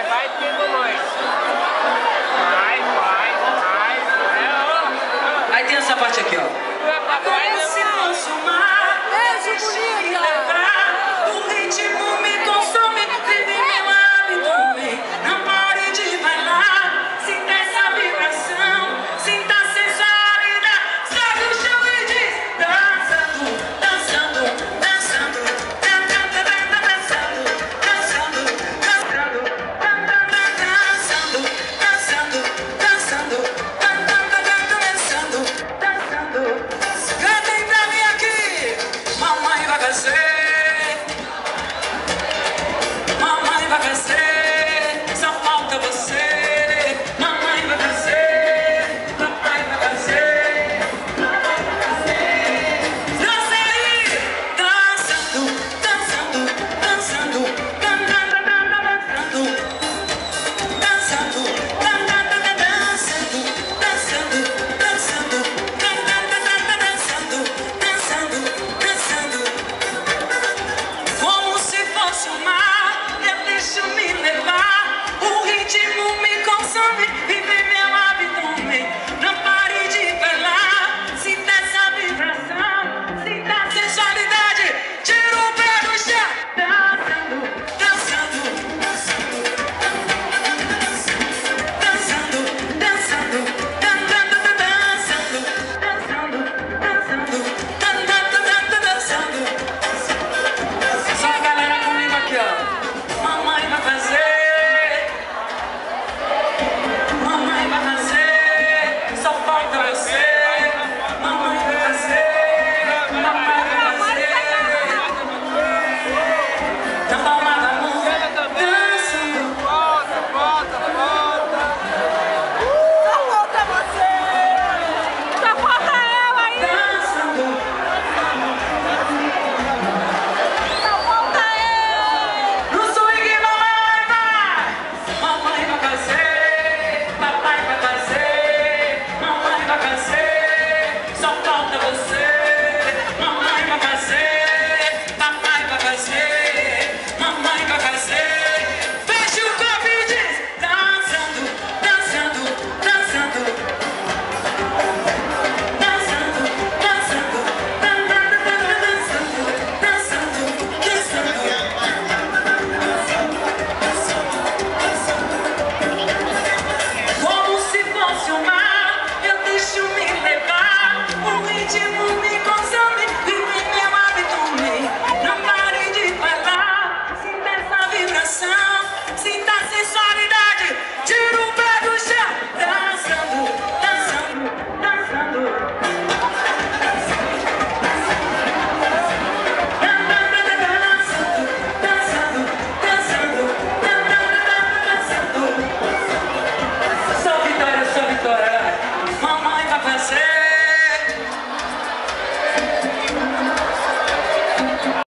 vai ter mamãe. Vai. Aí tem essa parte aqui, ó. Como se fosse o mar, deixa me levar. O ritmo me consome, vive meu abdômen. Não pare de bailar, sinta essa vibração, sinta a sensualidade. Sobe o chão e diz: dançando, dançando, dançando, dançando, dançando, dançando, dançando, dançando, dançando, dançando, dançando. Cantem pra mim aqui, mamãe vai crescer, mamãe vai crescer, só falta você. Mamãe vai crescer, papai vai crescer, mamãe vai crescer. Dança aí, dançando, dançando, dançando, dançando, dançando, dançando, dançando, dançando, dançando. Como se fosse o mar, eu deixo me levar. O ritmo me consome, vive meu abdômen.